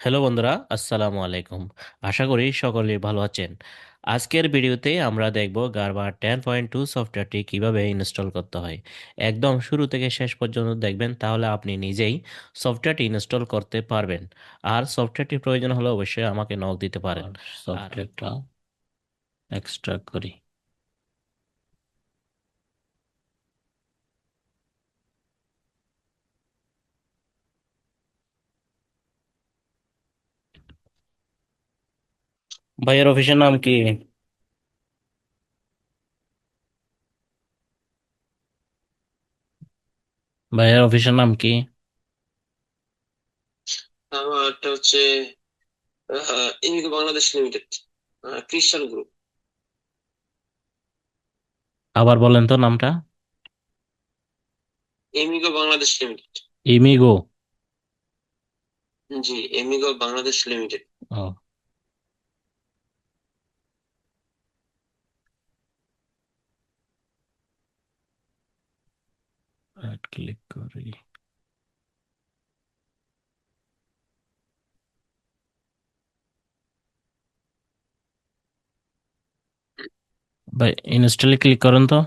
Hello বন্ধুরা, আসসালামু আলাইকুম। আশা করি সকলেই ভালো আছেন। আজকের ভিডিওতে আমরা দেখব গারবা 10.2 সফটওয়্যারটি কিভাবে ইনস্টল করতে হয়। একদম শুরু থেকে শেষ পর্যন্ত দেখবেন, তাহলে আপনি নিজেই সফটওয়্যারটি ইনস্টল করতে পারবেন। আর সফটওয়্যারটি প্রয়োজন হলে অবশ্যই আমাকে নক দিতে পারেন। আর সফটওয়্যারটা এক্সট্রাক্ট করি। ভাইয়ের অফিসের নাম কি? ভাইয়ের অফিসের নাম কি? একটা হচ্ছে ইমিগো বাংলাদেশ লিমিটেড, ক্রিস্টাল গ্রুপ। আবার বলেন তো নামটা। এমিগো বাংলাদেশ লিমিটেড। ইমিগো। জি, এমিগো বাংলাদেশ লিমিটেড। ও, ক্লিক করি। ভাই, ইনস্টলে ক্লিক করেন তো।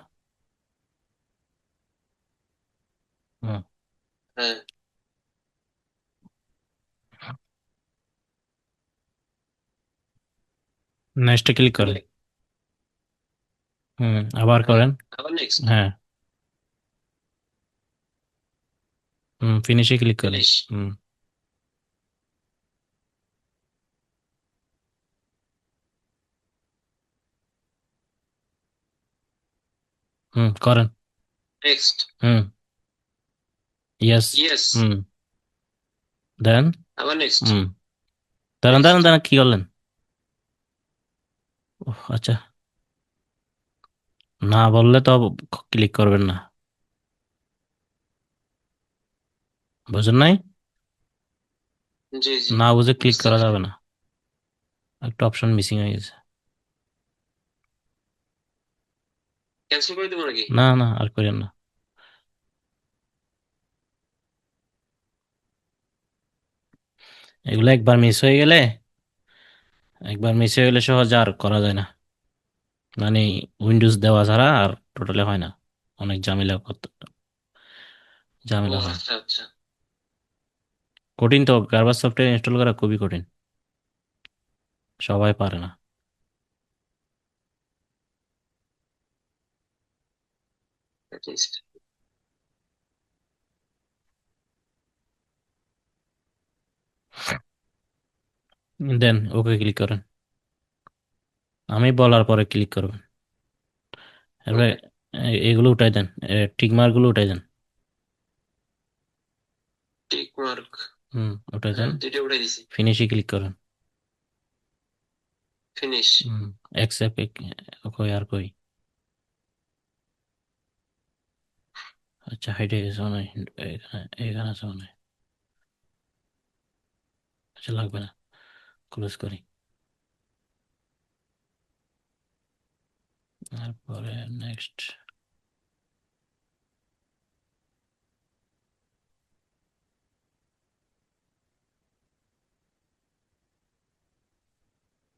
হুম। হ্যাঁ, নেক্সটে ক্লিক করেন। তারপরে হুম, আবার হ্যাঁ, করেন। আবার নেক্সট। হ্যাঁ। হুম, ফিনিশে ক্লিক করেন। ফিনিশ। হুম। হুম, করেন। নেক্সট। হুম। ইয়েস। ইয়েস। হুম। দেন। আবার নেক্সট। হুম। দাঁড়ান নেক্সট। দাঁড়ান দাঁড়ান, কি করলেন? ওহ, আচ্ছা। না বললে তো ক্লিক করবেন না। বুঝেন নাই? জি জি, না বুঝে ক্লিক বুঝতে করা পারি। যাবে না। একটা অপশন মিসিং হয়ে গেছে। ক্যান্সেল করে দেবো নাকি? না না, আর করেন না। এগুলো একবার মিস হয়ে গেলে সহজে আর করা যায় না। মানে উইন্ডোজ দেওয়া ছাড়া আর টোটালি হয় না। অনেক ও ঝামেলা হয়। আচ্ছা আচ্ছা। কঠিন তো, গার্বাস সফটওয়্যার ইনস্টল করা খুবই কঠিন। সবাই পারে না। নেক্সট। দেন ওকে ক্লিক করেন। আমি বলার পরে ক্লিক করবেন। এবারে ওকে। এগুলো উঠাই দেন। টিক মার্ক গুলো উঠাই দেন। Tick mark. হুম, উঠাই হ্যাঁ, দেন। দুইটা উঠে দিছি। ফিনিশে ক্লিক করেন। ফিনিশ। হুম। অ্যাকসেপ্ট। কই আর কই? আচ্ছা, হাইটে গেছে মনে হয়। এখানে এখানে আছে মনে হয়। আচ্ছা, লাগবে না। ক্লোজ করি। তারপরে নেক্সট।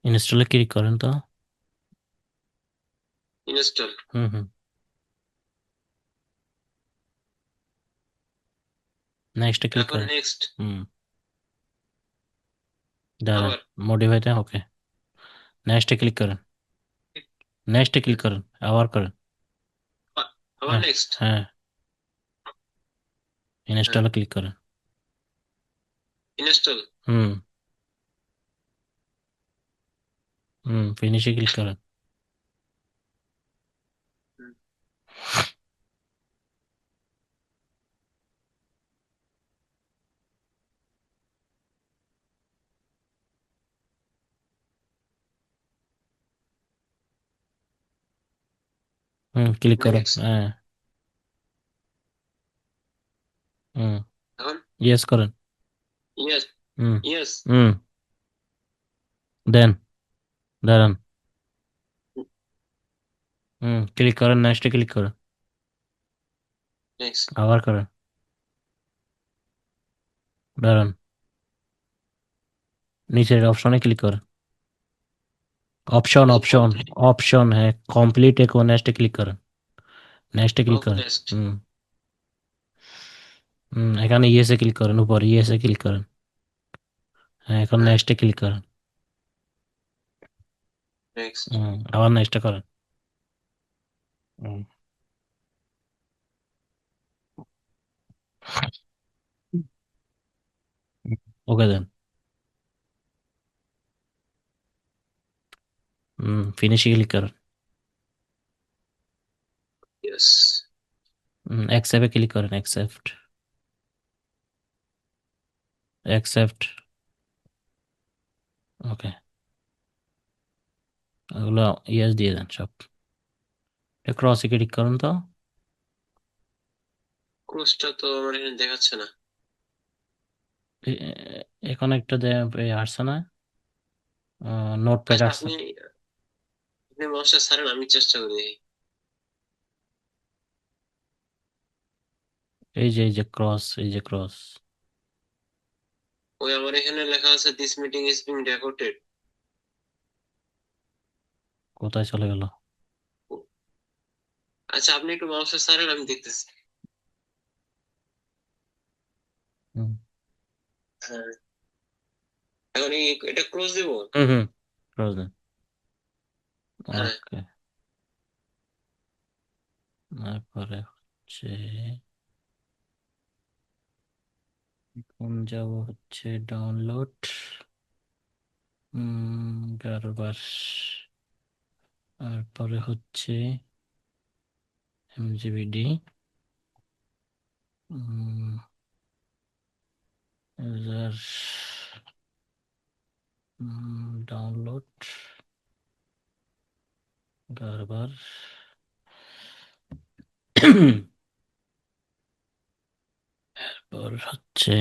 ইনস্টলে ক্লিক করেন তো। ইনস্টল। হুম হুম। নেক্সটে ক্লিক এখন করেন। নেক্সট। হুম। দাঁড়ান। আবার। মডিফাইতে ওকে। নেক্সটে ক্লিক করেন। নেক্সটে ক্লিক করেন। আবার করেন। আবার হ্যাঁ। নেক্সট। হ্যাঁ। হ্যাঁ, ইনস্টলে ক্লিক করেন। ইনস্টল। হুম। হুম, ফিনিশে ক্লিক করেন। হুম, ক্লিক করেন। নেক্সট। হ্যাঁ। হুম। এখন ইয়েস করেন। ইয়েস। হুম। ইয়েস। হুম। দেন। দাঁড়ান। হুম, ক্লিক করেন। নেক্সটে ক্লিক করেন। নেক্সট। আবার করেন। দাঁড়ান। নিচের অপশনে ক্লিক করেন। অপশন এই যে অপশন কমপ্লিট। অপশন, হ্যাঁ, কমপ্লিট এখন নেক্সটে ক্লিক করেন। নেক্সটে ক্লিক ওকে করেন। নেক্সট। হুম। এখানে ইয়েসে ক্লিক করেন, উপর ইয়েসে ক্লিক করেন। হ্যাঁ, এখন হ্যাঁ নেক্সটে ক্লিক করেন। নেক্সট। আবার নেক্সটে করেন। হুম, ওকে দেন। ফিনিশে ক্লিক করেন। ইয়েস। অ্যাকসেপ্টে ক্লিক করেন, অ্যাকসেপ্ট। অ্যাকসেপ্ট। ওকে। ওগুলো ইয়েস দিয়ে দেন সব। ক্রসে ক্লিক করুন তো। ক্রসটা তো আমার এখানে দেখাচ্ছে না। এখন একটা আসছে না, নোটপ্যাড আচ্ছা আসছে। আপনি আপনি মাউসটা ছাড়েন, আমি চেষ্টা করি দেখি। এই যে ক্রস, এই যে ক্রস। ওই আমার এখানে লেখা আছে this meeting is being recorded. কোথায় চলে গেল? আচ্ছা আপনি একটু মাউসটা ছাড়েন, আমি দেখতেছি। হুম হ্যাঁ। এখন এটা ক্লোজ দিব। হুম হুম, ক্রস দেন। হ্যাঁ। ওকে। তারপরে হচ্ছে কোন যাব, হচ্ছে ডাউনলোড, কারবার, তারপরে হচ্ছে এমজিবিডি, ইউজার, ডাউনলোড, কারবার, তারপর হচ্ছে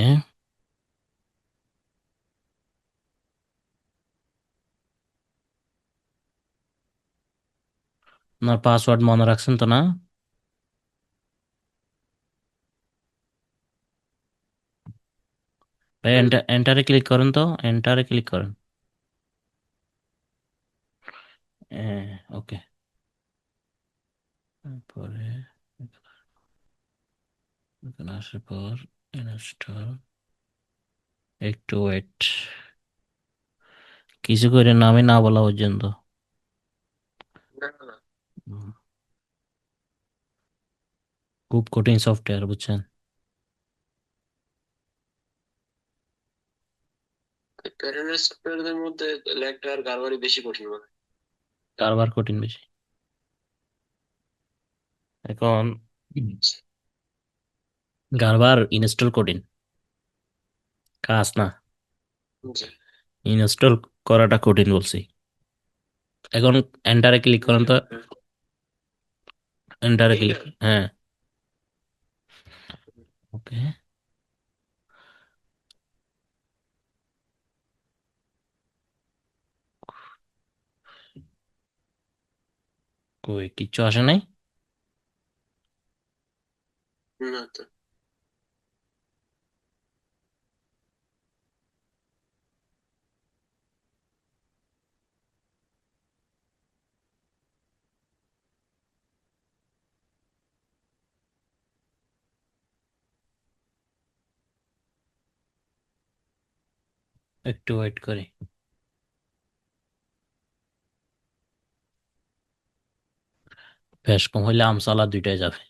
আপনার পাসওয়ার্ড মনে রাখছেন তো না? ভাই হুম। এন্টারে ক্লিক করেন তো, এন্টারে ক্লিক করেন। হ্যাঁ, ওকে। তারপরে এখানে আসার পর ইনস্টল, একটু ওয়েট, কিছু করে নামে না বলা পর্যন্ত। না না না। হুম, খুব কঠিন সফটওয়্যার, বুঝছেন? প্যারালাল সফটওয়্যারদের মধ্যে ল্যাগটা আর গাড়বাড়ি বেশি কঠিন মনে হয়। কারবার কঠিন বেশি। এখন কারবার ইনস্টল কঠিন, কাজ না। জি। ইনস্টল করাটা কঠিন বলছি। এখন এন্টারে ক্লিক করেন জি। তো। এন্টারে এইটা। ক্লিক, হ্যাঁ। ওকে। কই কিচ্ছু আসে নাই। না তো। একটু ওয়েট করি। বেশ কম হইলে আমসালা দুইটাই যাবে,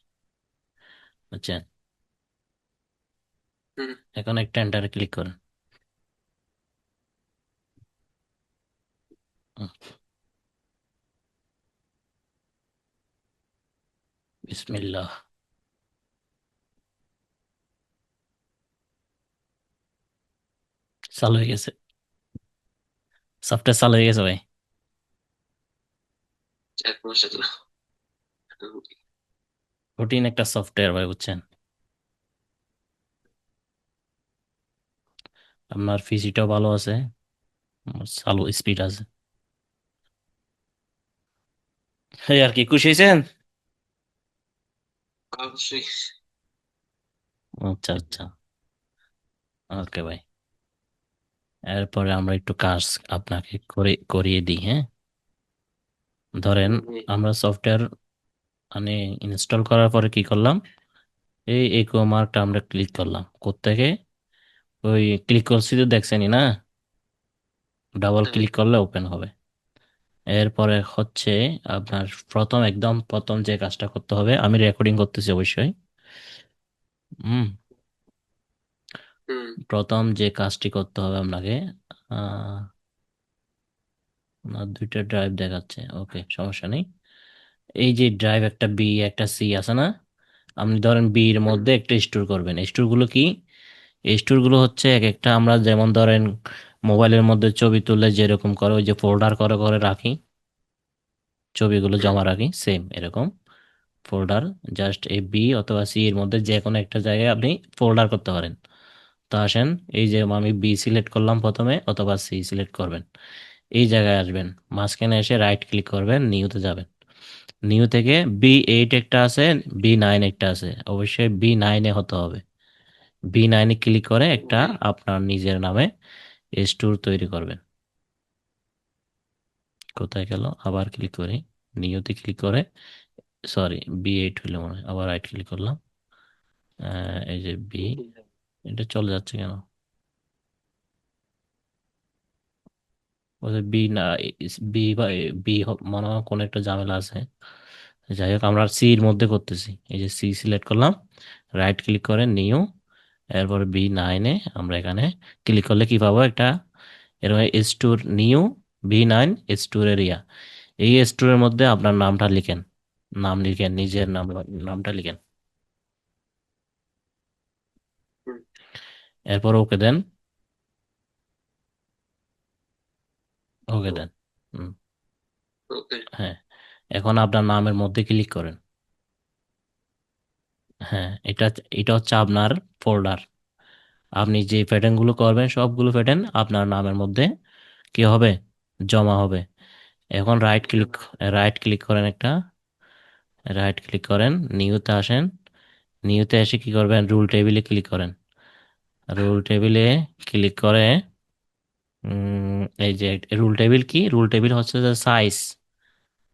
বুঝছেন? হুম। এখন একটা এন্টারে ক্লিক করেন। হুম, বিসমিল্লাহ। চালু হয়ে গেছে, সফটওয়্যার চালু হয়ে গেছে ভাই। এক মাসে তো। কঠিন একটা সফটওয়্যার ভাই, বুঝছেন? আপনার পিসিটাও ভালো আছে, চালু স্পিড আছে। এই আর কি, খুশি হয়েছেন? অবশ্যই। আচ্ছা আচ্ছা, ওকে ভাই। এরপরে আমরা একটু কাজ আপনাকে করিয়ে দিই, হ্যাঁ। ধরেন জি। আমরা সফটওয়্যার মানে ইনস্টল করার পরে কি করলাম, এই ইকো মার্কটা আমরা ক্লিক করলাম কোত্থেকে, ওই ক্লিক করছি তো দেখছেনই না, ডাবল হ্যাঁ। ক্লিক করলে ওপেন হবে। এরপরে হচ্ছে আপনার একদম প্রথম যে কাজটা করতে হবে, আমি রেকর্ডিং করতেছি অবশ্যই। হুম। হুম। প্রথম যে কাজটি করতে হবে আপনাকে, আহ আপনার দুইটা ড্রাইভ দেখাচ্ছে, ওকে সমস্যা নেই। এই যে ড্রাইভ একটা বি একটা সি আছে না, আপনি ধরেন বি এর হুম। মধ্যে একটা স্টোর করবেন। স্টোর গুলো কি? স্টোর গুলো হচ্ছে এক একটা, আমরা যেমন ধরেন মোবাইলের মধ্যে ছবি তুললে যেরকম করে ওই যে ফোল্ডার করে করে রাখি, ছবিগুলো হুম। জমা রাখি, সেম এরকম ফোল্ডার। জাস্ট এই বি অথবা সি এর মধ্যে যে কোনো একটা জায়গায় আপনি ফোল্ডার করতে পারেন। তো আসেন, এই যে আমি বি সিলেক্ট করলাম প্রথমে, অথবা সি সিলেক্ট করবেন। এই জায়গায় আসবেন, মাঝখানে এসে রাইট ক্লিক করবেন, নিউতে যাবেন। নিউ থেকে B8 একটা আছে, B9 একটা আছে, অবশ্যই B9-এ হতে হবে। B9-এ ক্লিক করে একটা জি। আপনার নিজের নামে স্টোর তৈরি করবেন। কোথায় গেল, আবার ক্লিক করি, নিউতে ক্লিক করে, সরি B8 হইলো মনে হয়, আবার রাইট ক্লিক করলাম। এই যে বি, এটা চলে যাচ্ছে কেন, ওদের বি না, বি বা বি মনে হয় কোনো একটা ঝামেলা আছে। যাই হোক, আমরা সি এর মধ্যে করতেছি, এই যে সি সিলেক্ট করলাম, রাইট ক্লিক করে নিউ, এরপর B9-এ আমরা এখানে ক্লিক করলে কি পাবো, একটা এরকম store new B9 store area. এই স্টোরের মধ্যে আপনার নামটা লিখেন, নিজের নামটা লিখেন। হুম। এরপর ওকে দেন, ওকে দেন। হুম, ওকে। হ্যাঁ। এখন আপনার নামের মধ্যে ক্লিক করেন। হ্যাঁ, এটা এটা হচ্ছে আপনার ফোল্ডার। আপনি যে প্যাটার্ন গুলো করবেন সবগুলো প্যাটার্ন আপনার নামের মধ্যে কি হবে, জমা হবে। এখন রাইট ক্লিক করেন একটা, রাইট ক্লিক করেন, নিউতে আসেন। নিউতে এসে কি করবেন, রুল টেবিলে ক্লিক করেন। রুল টেবিলে ক্লিক করে এই যে রুল টেবিল কি, রুল টেবিল হচ্ছে যে সাইজ,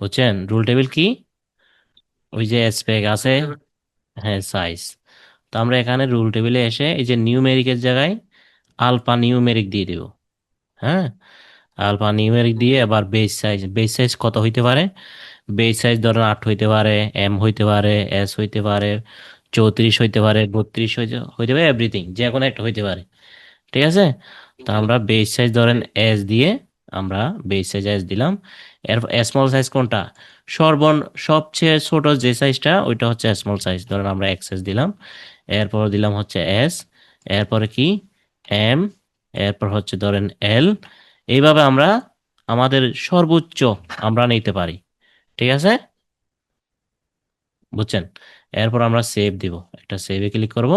বুঝছেন রুল টেবিল কি, ওই যে স্পেক আছে, হ্যাঁ সাইজ। তো আমরা এখানে রুল টেবিলে এসে এই যে নিউমেরিকের জায়গায় আলফা নিউমেরিক দিয়ে দিব। হ্যাঁ, আলফা নিউমেরিক দিয়ে জি। আবার বেস সাইজ কত হইতে পারে, বেস সাইজ ধরেন 8 হইতে পারে, এম হইতে পারে, এস হইতে পারে, 34 হইতে পারে, 32 হইতে হইতে পারে, এভরিথিং যে কোনো একটা হইতে পারে। ঠিক আছে। তো জি। আমরা বেস সাইজ ধরেন এস দিয়ে, আমরা বেস সাইজ এস দিলাম। এর স্মল সাইজ কোনটা, সর্ব সবচেয়ে ছোট যে সাইজটা ওইটা হচ্ছে স্মল সাইজ, ধরেন আমরা এক্সএস দিলাম। এরপর দিলাম হচ্ছে এস, এরপরে কি এম, এরপর হচ্ছে ধরেন এল। এইভাবে আমরা আমাদের সর্বোচ্চ আমরা নিতে পারি। ঠিক আছে, বুঝছেন। এরপর আমরা সেভ দিব, একটা সেভে ক্লিক করব।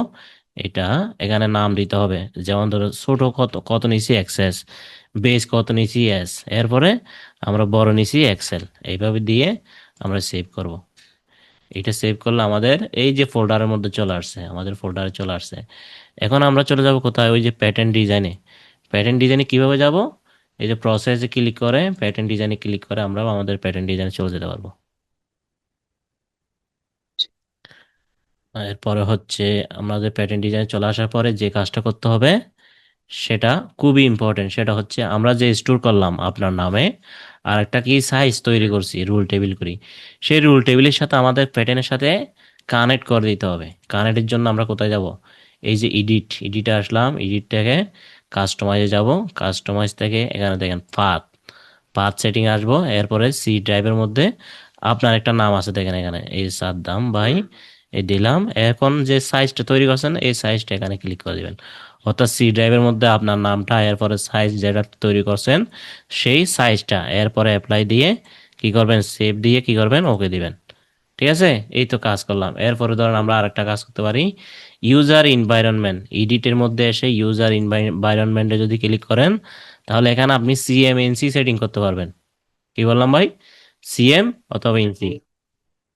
এটা এখানে নাম দিতে হবে, যেমন ধরো ছোট কত কত নিছি এক্সএস, বেস কত নিছি এস, এরপরে আমরা বড় নিছি এক্সেল, এইভাবে দিয়ে আমরা সেভ করব। এটা সেভ করলে আমাদের এই যে ফোল্ডারের মধ্যে চলে আসছে, আমাদের ফোল্ডারে চলে আসছে। এখন আমরা চলে যাব কোথায়, ওই যে প্যাটার্ন ডিজাইনে। প্যাটার্ন ডিজাইনে কিভাবে যাব, এই যে প্রসেসে ক্লিক করে প্যাটার্ন ডিজাইনে ক্লিক করে আমরা আমাদের প্যাটার্ন ডিজাইনে চলে যেতে পারবো। এরপরে হচ্ছে আমাদের প্যাটার্ন ডিজাইন চলে আসার পরে যে কাজটা করতে হবে সেটা খুবই ইম্পর্টেন্ট, সেটা হচ্ছে আমরা যে স্টোর করলাম আপনার নামে, আর একটা কি সাইজ তৈরি করছি রুল টেবিল করি, সেই রুল টেবিলের সাথে আমাদের প্যাটার্নের সাথে কানেক্ট করে দিতে হবে। কানেক্টের জন্য আমরা কোথায় যাব, এই যে এডিটে আসলাম, এডিট থেকে কাস্টমাইজে যাব, কাস্টমাইজ থেকে এখানে দেখেন পাথ সেটিং আসবো। এরপরে সি ড্রাইভের মধ্যে আপনার একটা নাম আছে দেখেন এখানে, এই সাদ্দাম ভাই, হুম। এই দিলাম। এখন যে সাইজটা তৈরি করছেন এই সাইজটা এখানে ক্লিক করে দিবেন, অর্থাৎ সি ড্রাইভের মধ্যে আপনার নামটা, এরপরে সাইজ যেটা তৈরি করছেন সেই সাইজটা, এরপরে অ্যাপ্লাই দিয়ে কি করবেন, সেভ দিয়ে কি করবেন, ওকে দিবেন। ঠিক আছে, এই তো কাজ করলাম। এরপরে ধরেন আমরা আরেকটা কাজ করতে পারি, ইউজার এনভায়রনমেন্ট, এডিটের মধ্যে এসে ইউজার এনভায়রনমেন্টে যদি ক্লিক করেন, তাহলে এখানে আপনি সিএমএনসি সেটিং করতে পারবেন। কি বললাম ভাই, সিএম অথবা ইঞ্চি,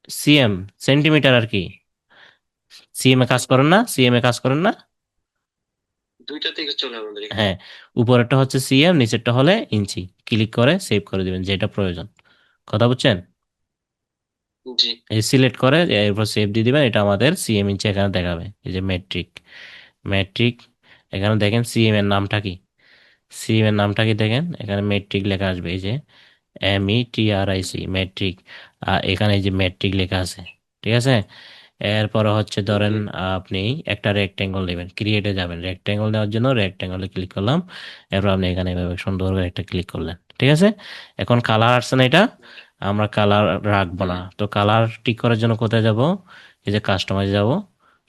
সিএম সেন্টিমিটার আর কি, সিএম এ কাজ করেন না, সিএম এ কাজ করেন না। দুইটাতেই চলে আমাদের এখানে। হ্যাঁ, উপরেরটা হচ্ছে সিএম, নিচেরটা হলে ইঞ্চি। ক্লিক করে সেভ করে দিবেন যেটা প্রয়োজন। কথা বুঝছেন? জি। এই সিলেক্ট করে এরপর সেভ দিয়ে দিবেন। এটা আমাদের সিএম ইঞ্চি এখানে দেখাবে, এই যে মেট্রিক। মেট্রিক, এখানে দেখেন সিএম এর নামটা কি। সিএম এর নামটা কি দেখেন, এখানে মেট্রিক লেখা আসবে, এই যে METRIC মেট্রিক। আর এখানে এই যে মেট্রিক লেখা আছে। ঠিক আছে। এরপরে হচ্ছে ধরেন জি। আপনি একটা রেক্টেঙ্গল নেবেন, ক্রিয়েটে যাবেন, রেক্টেঙ্গল নেওয়ার জন্য রেক্টেঙ্গলে ক্লিক করলাম। এরপর আপনি এখানে এভাবে সুন্দর করে একটা ক্লিক করলেন। ঠিক আছে। এখন কালার আসছে না এটা, আমরা কালার রাখবো না, হুম। তো কালার ঠিক করার জন্য কোথায় যাব? এই যে কাস্টমাইজ যাব।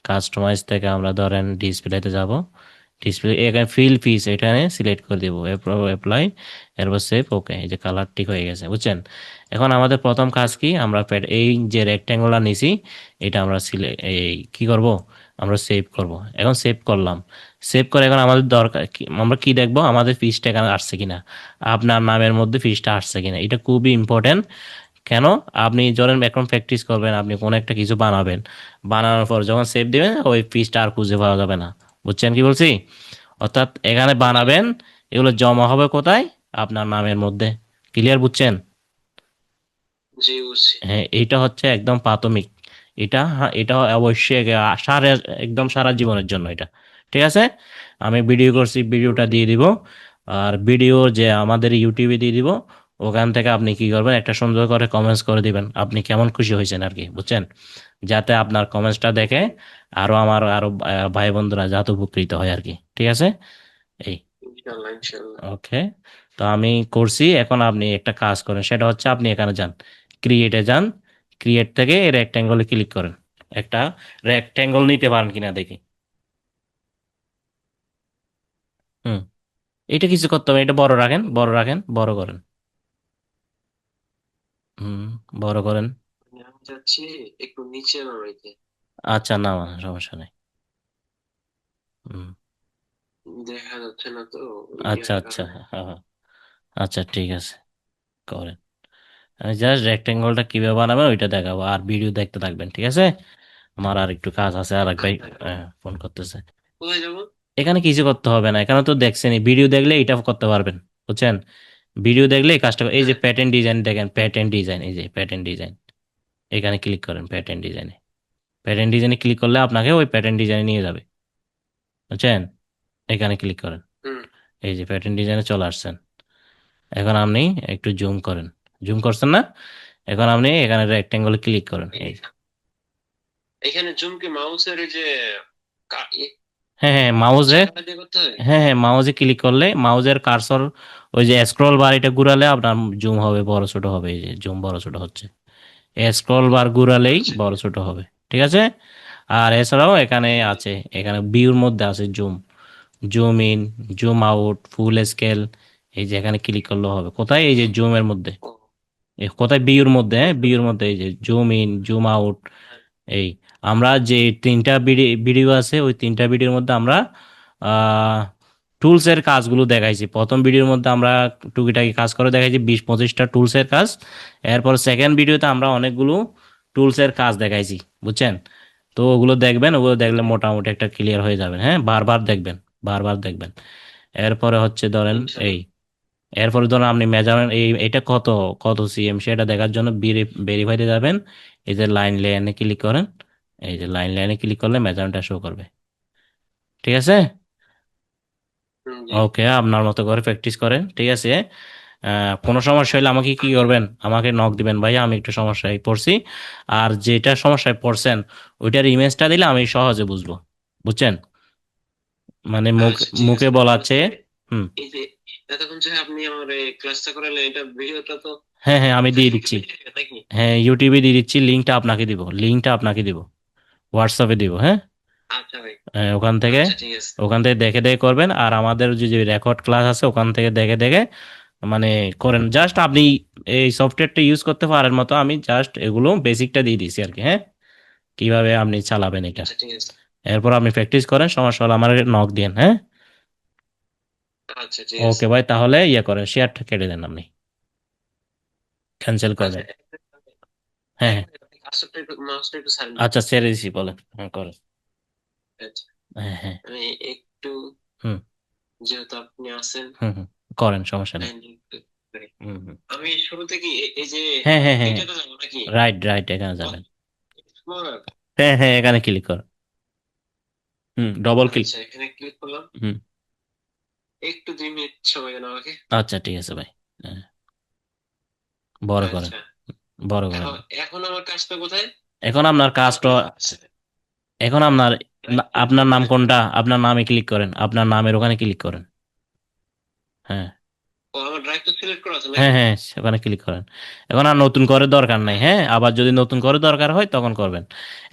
কাস্টমাইজ থেকে আমরা ধরেন ডিসপ্লেতে যাব। ডিসপ্লে এখানে ফিল পিস এখানে সিলেক্ট করে দিব, এরপর অ্যাপ্লাই, এরপর সেভ। ওকে, এই যে কালার ঠিক হয়ে গেছে, বুঝছেন? এখন আমাদের প্রথম কাজ হুম। কি, আমরা এই যে রেক্টেঙ্গুলার নিছি, এটা আমরা এই কি করব, আমরা সেভ করব। এখন সেভ করলাম। সেভ করে এখন আমাদের দরকার আমরা কি দেখবো, আমাদের ফিসটা এখানে আসছে কিনা, আপনার নামের মধ্যে ফিসটা আসছে কিনা, এটা খুবই ইম্পর্টেন্ট। কেন? আপনি ধরেন এখন প্র্যাকটিস করবেন, আপনি কোনো একটা কিছু বানাবেন, বানানোর পর যখন সেভ দিবেন ওই ফিসটা আর খুঁজে পাওয়া যাবে না। বুঝছেন কি বলছি? অর্থাৎ এখানে জি। বানাবেন, এগুলো জমা হবে কোথায়? আপনার নামের মধ্যে। ক্লিয়ার? বুঝছেন? জি, বুঝছি। হ্যাঁ, এটা হচ্ছে একদম প্রাথমিক। এটা, হ্যাঁ, এটা অবশ্যই সারা, একদম সারা জীবনের জন্য এটা। ঠিক আছে। আমি ভিডিও করছি, ভিডিওটা জি। দিয়ে দিব। আর ভিডিও যে আমাদের ইউটিউবে দিয়ে দিব। ওখান থেকে আপনি কি করবেন, একটা সুন্দর করে কমেন্টস করে দিবেন আপনি কেমন খুশি হয়েছেন আর কি, বুঝছেন? যাতে আপনার কমেন্টসটা দেখে আরো ভাই বন্ধুরা যাতে উপকৃত হয় আর কি। ঠিক আছে। এই, ইনশাল্লাহ, ইনশাল্লাহ। ওকে। তো আমি করছি, এখন আপনি একটা কাজ করেন, সেটা হচ্ছে আপনি এখানে যান, ক্রিয়েটে যান। ক্রিয়েট থেকে এই রেক্ট্যাঙ্গলে ক্লিক করেন। একটা রেক্ট্যাঙ্গল নিতে পারেন কিনা দেখি। হুম। এটা কিছু করতে হবে, এটা বড় রাখেন, বড় রাখেন, বড় করেন। হুম, বড় করেন। আমি চাচ্ছি একটু নিচে নামাইতে। আচ্ছা, না না, সমস্যা নেই। হুম। দেখা যাচ্ছে না তো আচ্ছা ইয়ার আচ্ছা, কারণে। হ্যাঁ হ্যাঁ। আচ্ছা, ঠিক আছে, করেন। আমি জাস্ট রেক্ট্যাঙ্গলটা কিভাবে বানাবেন ওইটা দেখাবো, আর ভিডিও দেখতে থাকবেন। ঠিক আছে। আমার আর একটু কাজ আছে, আর এক ভাই আচ্ছা, ফোন করতেছে। কোথায় যাবো? এখানে কিছু করতে হবে না, এখানে তো দেখছেনই, ভিডিও দেখলে এটা করতে পারবেন। বুঝছেন? ভিডিও দেখলে এই কাজটা, এই যে হ্যাঁ। প্যাটার্ন ডিজাইন দেখেন, প্যাটার্ন ডিজাইন, এই যে প্যাটার্ন ডিজাইন, এখানে ক্লিক করেন প্যাটার্ন ডিজাইনে। প্যাটার্ন ডিজাইনে ক্লিক করলে আপনাকে ওই প্যাটার্ন ডিজাইনে নিয়ে যাবে। বুঝছেন? এখানে ক্লিক করেন। হুম। এই যে প্যাটার্ন ডিজাইনে চলে আসছেন। এখন আপনি একটু জুম করেন। জুম করছেন না? এখন আপনি এখানে রেক্টেঙ্গলে ক্লিক করেন, এই যে। এখানে জুম কি মাউসের এই যে কা- ই- হ্যাঁ হ্যাঁ, মাউজে, চাকাটা দিয়ে করতে হয়? হ্যাঁ হ্যাঁ, মাউজে ক্লিক করলে মাউজের কার্সর, ওই যে স্ক্রল বার, এটা ঘুরালে আপনার জুম হবে, বড় ছোট হবে, এই যে জুম বড় ছোট হচ্ছে। স্ক্রল বার ঘুরালেই আচ্ছা। বড় ছোট হবে। ঠিক আছে। আর এছাড়াও এখানে জি। আছে, এখানে ভিউর মধ্যে আছে zoom, zoom in, zoom out, full scale. এই যে এখানে ক্লিক করলে হবে কোথায়, এই যে জুমের মধ্যে, ও, এই কোথায়, ভিউর মধ্যে, হ্যাঁ বুঝতে ভিউর পারছি। মধ্যে, এই যে জুম ইন, জুম আউট। হ্যাঁ। এই, আমরা যে তিনটা ভিডিও আছে, ওই তিনটা ভিডিওর মধ্যে আমরা টুলসের কাজগুলো দেখাইছি। প্রথম ভিডিওর মধ্যে আমরা টুকিটাকি কাজ করে দেখাইছি 20-25টা টুলসের কাজ। এরপর সেকেন্ড ভিডিওতে আমরা অনেকগুলো টুলসের কাজ দেখাইছি। বুঝছেন? তো ওগুলো দেখবেন, ওগুলো দেখলে মোটামুটি একটা ক্লিয়ার হয়ে যাবেন। হ্যাঁ, বারবার দেখবেন, বারবার দেখবেন। এরপরে হচ্ছে ধরেন এই, ইনশাল্লাহ। এরপরে ধরুন আপনি মেজারমেন্ট, এটা কত, কত সিএম সেটা দেখার জন্য ভেরিফাইতে যাবেন। এই যে লাইন লাইনে ক্লিক করেন। এই যে লাইন লাইনে ক্লিক করলে মেজারমেন্টটা শো করবে। ঠিক আছে। জি। ওকে, আপনার মতো করে প্র্যাকটিস করেন। ঠিক আছে। কোনো সমস্যা হলে আমাকে কি করবেন, আমাকে নক দিবেন, ভাই আমি একটু সমস্যায় পড়ছি। আর যেটা সমস্যায় পড়ছেন ওইটার ইমেজটা দিলে আমি সহজে বুঝবো। বুঝছেন? মানে আচ্ছা, ঠিক মুখে আছে। তাহলে বলাচ্ছে। হুম। এই যে এতক্ষণ যে আপনি আমার এই ক্লাসটা করালেন, এটা ভিডিওটা তো হ্যাঁ হ্যাঁ, আমি দিয়ে ফেসবুকে দিচ্ছি। দিয়ে দিবেন নাকি? হ্যাঁ, ইউটিউবে দিয়ে দিচ্ছি, লিঙ্কটা আপনাকে দিব, লিঙ্কটা আপনাকে দিব, হোয়াটসঅ্যাপে দিব। হ্যাঁ। আচ্ছা ভাই। ওখান থেকে, আচ্ছা, ঠিক আছে। দেখে দেখে করবেন। আর আমাদের যে যে রেকর্ড ক্লাস আছে ওখান থেকে দেখে দেখে মানে করেন। জাস্ট আপনি এই সফটওয়্যারটা ইউজ করতে পারেন মতো, আমি জাস্ট এগুলো বেসিকটা দিয়ে দিয়েছি আর কি। হ্যাঁ, কিভাবে আপনি চালাবেন এটা। আচ্ছা, ঠিক আছে। এরপর আপনি প্র্যাকটিস করেন, সমস্যা হলে আমার নক দিন। হ্যাঁ। আচ্ছা, ঠিক আছে। ওকে ভাই, তাহলে ইয়ে করেন, শেয়ারটা কেটে দেন, আপনি ক্যান্সেল করে আচ্ছা, দেন। হ্যাঁ হ্যাঁ। মাউসটা একটু ছাড়েন। আচ্ছা, ছেড়ে দিছি, বলেন, হ্যাঁ করেন। আচ্ছা। হ্যাঁ হ্যাঁ। আমি একটু হুম যেহেতু আপনি আছেন। হুম হুম, করেন, সমস্যা নেই। Landing click করে। হুম হুম, আমি শুরু থেকে এই যে হ্যাঁ হ্যাঁ হ্যাঁ, এইটাতে যাবো নাকি? রাইট রাইট, এখানে যাবেন। Explorer। হ্যাঁ হ্যাঁ, এখানে ক্লিক কর। হুম, ডবল ক্লিক। আচ্ছা, এখানে ক্লিক করলাম। হুম, একটু 2 মিনিট সময় দেন আমাকে। আচ্ছা ঠিক আছে ভাই। হ্যাঁ, বড় করেন, আচ্ছা, বড় করেন। এখন এখন আমার কাজটা কোথায়? এখন আপনার কাজটা, এখন আপনার রাইট ক্লিক আপনার নাম করতে। কোনটা, আপনার নামে ক্লিক করেন, আপনার নামের ওখানে ক্লিক করেন। হ্যাঁ ও, আমার ড্রাইভ তো সিলেক্ট করা আছে হ্যাঁ নাকি? হ্যাঁ, ওখানে ক্লিক করেন। এখন আর নতুন করে দরকার নাই, হ্যাঁ, আবার যদি নতুন করে দরকার হয় তখন করবেন।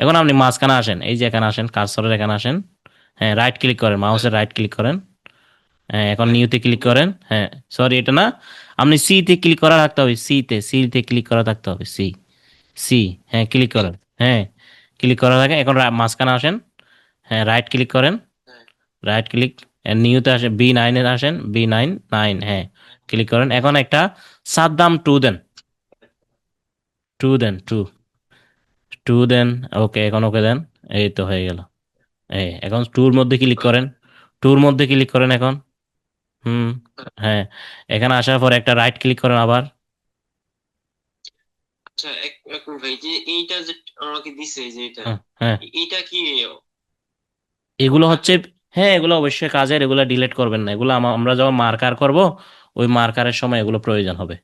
এখন আপনি মাঝখানে আসেন, এই যে এখানে আসেন, কার্সরের এখানে আসেন। হ্যাঁ, রাইট ক্লিক করেন, হ্যাঁ, মাউসের রাইট ক্লিক করেন। হ্যাঁ, এখন রাইট। নিউতে ক্লিক করেন। হ্যাঁ, সরি এটা না, আপনি সি তে ক্লিক করা রাখতে হবে, সি তে ক্লিক করা থাকতে হবে, সি, সি। হ্যাঁ, ক্লিক করেন। হ্যাঁ, ক্লিক করা থাকে, এখন মাঝখানে আসেন। হ্যাঁ, রাইট ক্লিক করেন, হ্যাঁ, রাইট ক্লিক, নিউতে আসেন, B9 এ আসেন, B9 9, হ্যাঁ, ক্লিক করেন। এখন একটা সাদ্দাম টু দেন, টু দেন, টু, টু দেন। ওকে, এখন ওকে দেন। এই তো হয়ে গেল। এই এখন টুর মধ্যে ক্লিক করেন, টুর মধ্যে ক্লিক করেন এখন। হুম, হ্যাঁ, এখানে আসার পর একটা রাইট ক্লিক করেন আবার। আচ্ছা, এক মিনিট ভাই, যে এইটা যে আমাকে দিছে, যে এটা, হ্যাঁ হ্যাঁ, এইটা কি এগুলো হচ্ছে, কাজের? হ্যাঁ এগুলো অবশ্যই কাজের, এগুলো ডিলিট করবেন না, এগুলো আমরা যখন মার্কার করব, ওই মার্কারের সময় এগুলো প্রয়োজন হবে।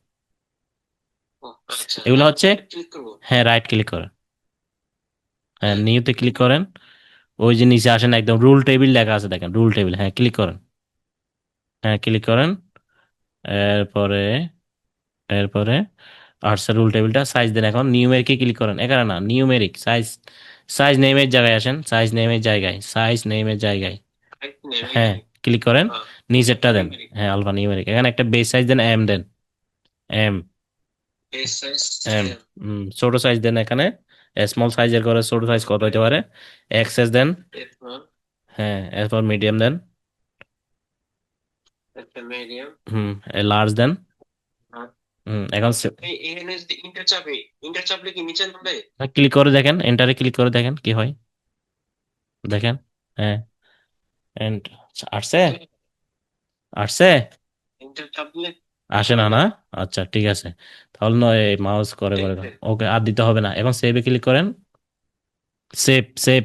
ও, আচ্ছা, এগুলো রাইট হচ্ছে, ক্লিক করবো। হ্যাঁ রাইট ক্লিক করেন, হ্যাঁ হ্যাঁ, নিউতে ক্লিক করেন। ওই যে নিচে আসেন, একদম রুল টেবিল লেখা আছে দেখেন, রুল টেবিল, হ্যাঁ ক্লিক করেন। হ্যাঁ ক্লিক করেন। এরপরে, এরপরে আর্টসের রুল টেবিলটা সাইজ দেন, এখন নিউমেরিকে ক্লিক করেন, এখানে না, নিউমেরিক সাইজ, সাইজ নেমের জায়গায় আসেন, সাইজ নেমের জায়গায়, সাইজ নেমের জায়গায়। রাইট নেই হ্যাঁ, এখানে। ক্লিক করেন, নিচেরটা দেন। নিউমেরিক। হ্যাঁ, আলফা নিউমেরিক, এখানে একটা বেস সাইজ দেন, এম দেন, এম, পেজ সাইজ। এম। ছোট সাইজ দেন এখানে, স্মল সাইজের করে ছোট সাইজ কত হতে পারে, এক্সেস দেন। এরপর হ্যাঁ, এরপর মিডিয়াম দেন। একটা মিডিয়াম। হুম, লার্জ দেন। হুম, এখন এখানে যদি ইন্টার চাপে, ইন্টার চাপলে কি নিচে নামবে? ক্লিক করে দেখেন, এন্টারে ক্লিক করে দেখেন কি হয়, দেখেন। হ্যাঁ, এন্ড আসছে, আসছে, ইন্টার চাপলে আসে না হয় না, না। আচ্ছা ঠিক আছে, তাহলে নয় মাউস করে করে দাও, দেখতে ওকে আর দিতে হবে না, এখন সেভে ক্লিক করেন, সেভ, সেভ।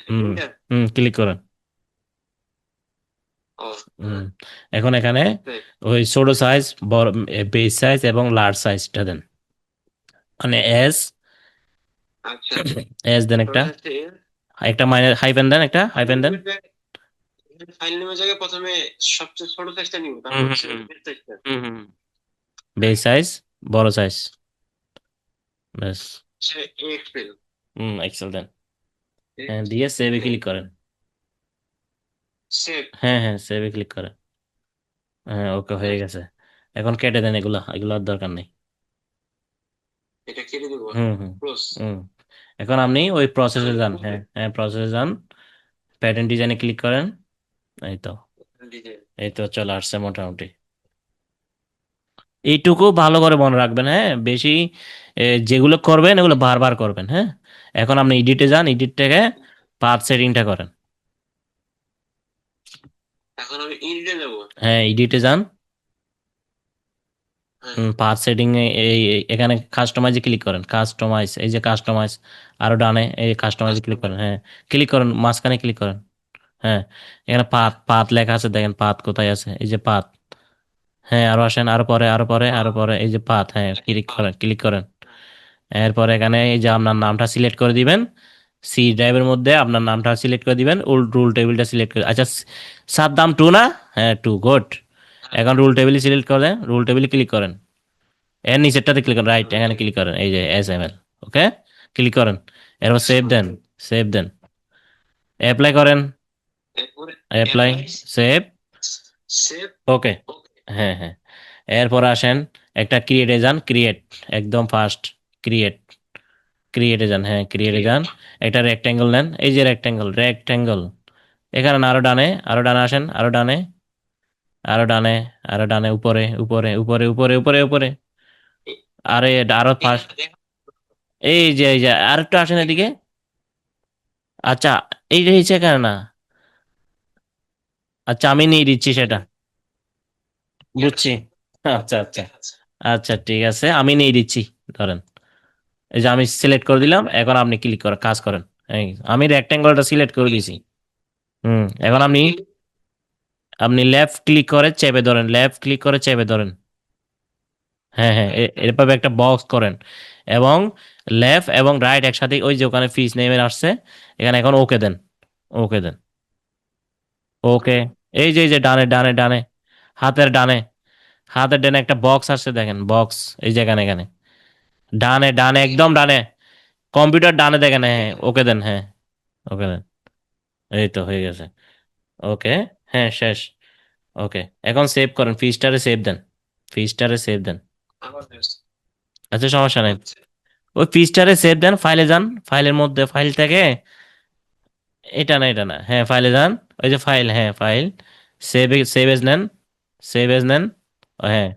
হুম ইন্টার। হুম, ক্লিক করেন। ও, হুম, এখন এখানে save। ওই ছোট সাইজ, বড় বেস সাইজ এবং লার্জ সাইজটা দেন, মানে এস, আচ্ছা, এস দেন একটা, তারপরে হচ্ছে একটা মাইনাস হাইফেন দেন, একটা ফাইল হাইফেন দেন। নেমের জায়গায়, ফাইল নেমের জায়গায় প্রথমে সবচেয়ে ছোট সাইজটা নিব, হুম তারপর হুম হচ্ছে হুম big size টা। হুম হুম, বেস সাইজ, বড় সাইজ, ব্যাস। সে এক্সেল। হুম, এক্সেল দেন। হ্যাঁ, দিয়ে সেভে ক্লিক করেন। সেভ। হ্যাঁ হ্যাঁ, সেভে ক্লিক করেন। হ্যাঁ, ওকে হয়ে গেছে। এখন কেটে দেন এগুলা, এগুলো আর দরকার নেই। এটা কেটে দেবো। হুম হুম ক্লোজ। হুম, এখন আপনি ওই প্রসেসে তাহলে যান, খুলবে হ্যাঁ হ্যাঁ, প্রসেসে যান, প্যাটার্ন ডিজাইনে ক্লিক করেন। এই তো, ডিজাইন। এই তো চলে আসছে মোটামুটি। এইটুকু ভালো করে মনে রাখবেন, হ্যাঁ, বেশি যেগুলো করবেন এগুলো বারবার করবেন, হ্যাঁ। এখন আপনি এডিটে যান, এডিট থেকে পাথ সেটিংটা করেন। এখন আমি এডিটে যাব। হ্যাঁ, এডিটে যান, হ্যাঁ, পাথ সেটিং এ এখানে কাস্টমাইজে ক্লিক করেন, কাস্টমাইজ, এই যে কাস্টমাইজ, আরো ডানে এই কাস্টমাইজে ক্লিক কাস্টমার। করেন, হ্যাঁ, ক্লিক করেন, মাঝখানে ক্লিক করেন। হ্যাঁ, এখানে পাথ, পাথ লেখা আছে দেখেন, পাথ কোথায় আছে, এই যে পাথ। হ্যাঁ, আরো আসেন, আরো পরে, আরো পরে, আরো পরে, এই যে পাথ, হ্যাঁ ক্লিক করেন, ক্লিক করেন। এরপর এখানে এই যে আপনার নামটা সিলেক্ট করে দিবেন, সি ড্রাইভের মধ্যে আপনার নামটা সিলেক্ট করে দিবেন, রুল টেবিলটা সিলেক্ট করে, আচ্ছা সাদ্দাম টু না, হ্যাঁ টু, গুড। এখন রুল টেবিল সিলেক্ট করেন, রুল টেবিল ক্লিক করেন, এর নিচেরটাতে ক্লিক করেন, রাইট এখানে ক্লিক করেন, এই যে SML, ওকে, ক্লিক করেন। এরপর সেভ দেন, সেভ দেন, অ্যাপ্লাই করেন, এরপরে অ্যাপ্লাই, অ্যাপ্লাই, সেভ, সেভ। ওকে। ওকে। হ্যাঁ হ্যাঁ, এরপর আসেন একটা ক্রিয়েটে যান, ক্রিয়েট, একদম ফার্স্ট, ক্রিয়েট, ক্রিয়েটে যান, হ্যাঁ ক্রিয়েটে ক্রিয়েট। যান। একটা রেক্ট্যাঙ্গেল নেন, এই যে রেক্ট্যাঙ্গেল, রেক্ট্যাঙ্গেল, এখানে না, আরো ডানে, আরো ডানে আসেন, আরো ডানে, আরো ডানে, আরো ডানে, উপরে উপরে উপরে উপরে উপরে উপরে, আরে আরো ফার্স্ট, এখানে দেখা। এই যে আর একটু আসেন এদিকে। আচ্ছা, এই যে এখানে না, আচ্ছা আমি নিয়ে দিচ্ছি সেটা। ঠিক বুঝছি। আছে। আচ্ছা আচ্ছা। ঠিক আছে। আচ্ছা ঠিক আছে, আমি নিয়ে দিচ্ছি। ধরেন, এই যে আমি সিলেক্ট করে দিলাম, এখন আপনি ক্লিক করে কাজ করেন। এই আমি রেক্ট্যাঙ্গলটা সিলেক্ট করে দিয়েছি। এখন এখন আপনি কি? আপনি লেফট ক্লিক করে চেপে ধরেন, লেফট ক্লিক করে চেপে ধরেন। হ্যাঁ হ্যাঁ, এরভাবে একটা বক্স করেন, এবং লেফট এবং রাইট একসাথে, ওই যে ওখানে ফিস নেমে আসছে, এখানে এখন ওকে দেন। ওকে দেন। ওকে। এই যে ডানে ডানে ডানে, হাতের ডানে, হাতের ডানে একটা বক্স আসছে, দেখেন বক্স, এই যে এখানে এখানে ডানে ডানে একদম ডানে, কম্পিউটার ডানে দেখেন, হ্যাঁ ওকে দেন, হ্যাঁ ওকে দেন। এই তো হয়ে গেছে। ওকে। হ্যাঁ শেষ। ওকে। এখন সেভ করেন, ফিস্টারে সেভ দেন, ফিস্টারে সেভ দেন। আবার আসছে। আচ্ছা সমস্যা নেই। হচ্ছে। ওই ফিস্টারে সেভ দেন, ফাইলে যান, ফাইলের মধ্যে ফাইল থেকে, এটা না এটা না, হ্যাঁ ফাইলে যান, ওই যে ফাইল, হ্যাঁ ফাইল, সেভ, সেভ এজ নেন, সেভ এজ নেন। ও, হ্যাঁ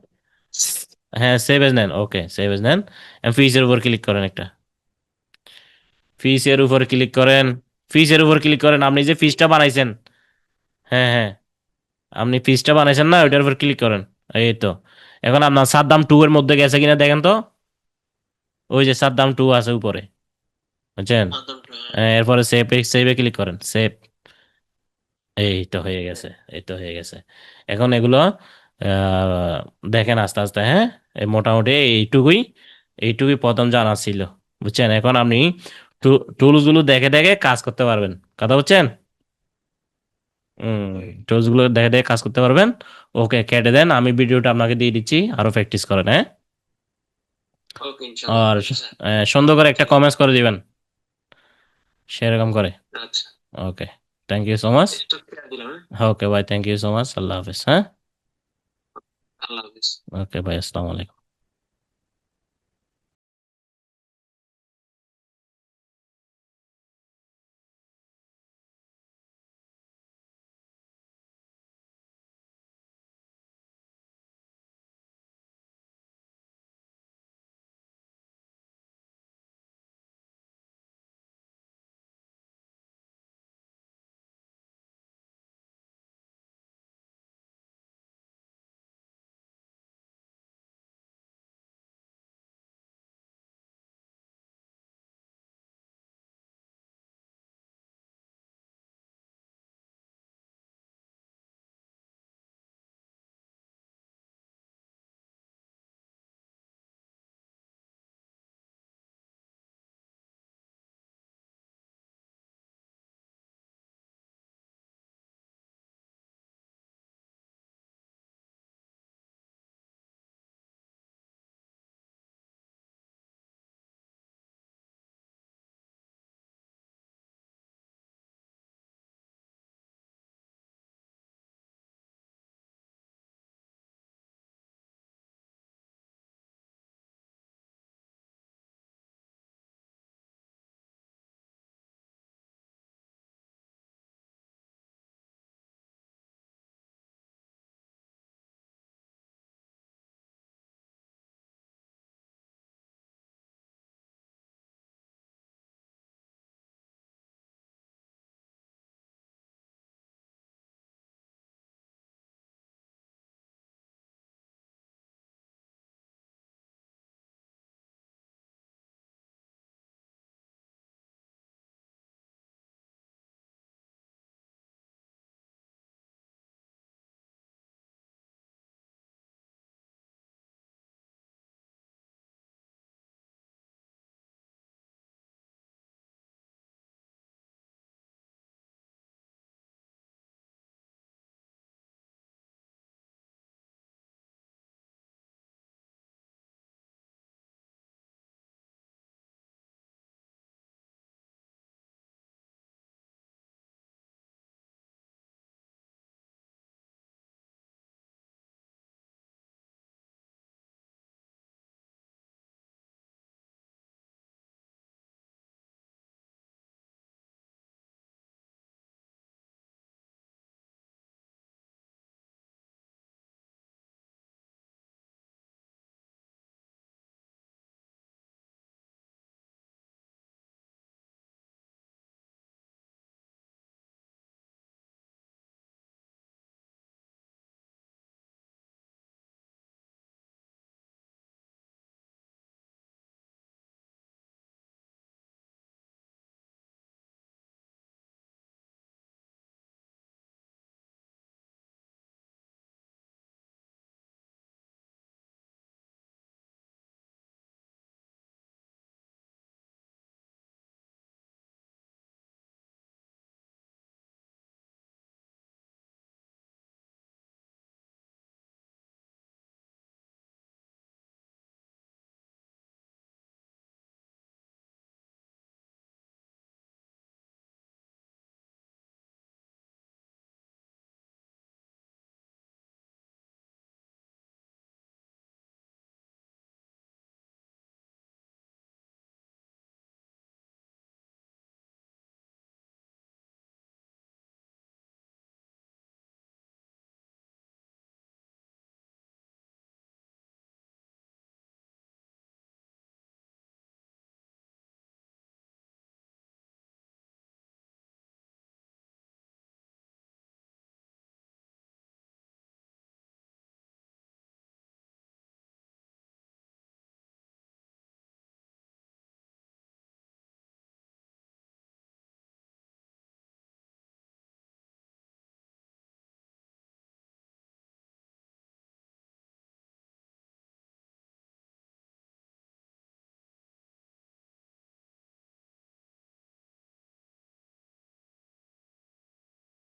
হ্যাঁ সেভ এজ নেন, ওকে সেভ এজ নেন। ফিসের উপর ক্লিক করেন একটা, ফিসের উপর ক্লিক করেন, ফিসের উপর ক্লিক করেন, আপনি যে ফিসটা বানাইছেন, হ্যাঁ হ্যাঁ, আপনি ফিসটা বানাইছেন না, ওইটার উপর ক্লিক করেন। এই তো। এখন আপনার সাদ্দাম 2 এর মধ্যে গেছে কিনা দেখেন তো, ওই যে সাদ্দাম 2 আছে উপরে, বুঝছেন? মাধ্যমটা। এরপরে সেভ, সেভে ক্লিক করেন, সেভ। এই তো হয়ে গেছে, এই তো হয়ে গেছে। এখন এগুলো দেখেন আস্তে আস্তে, হ্যাঁ এই মোটামুটি এইটুকুই, এইটুকুই প্রথম জানা ছিল, বুঝছেন? এখন আপনি টুলস গুলো দেখে দেখে কাজ করতে পারবেন, কথা বুঝছেন? হুম, টুলস গুলো দেখে দেখে কাজ করতে পারবেন। ওকে কেটে দেন, আমি ভিডিওটা আপনাকে দিয়ে দিচ্ছি, আরো প্র্যাকটিস করেন, হ্যাঁ। ওকে, ইনশাল্লাহ, আর ঠিক আছে। সুন্দর করে একটা ঠিক আছে। কমেন্টস করে দিবেন, সেরকম করে। আচ্ছা। Okay, thank you so much. Stop করে দিলাম, হ্যাঁ। ওকে ভাই, থ্যাংক ইউ সো মাচ, আল্লাহ হাফিজ, হ্যাঁ। আল্লাহ হাফিজ। ওকে ভাই, আসসালামু আলাইকুম।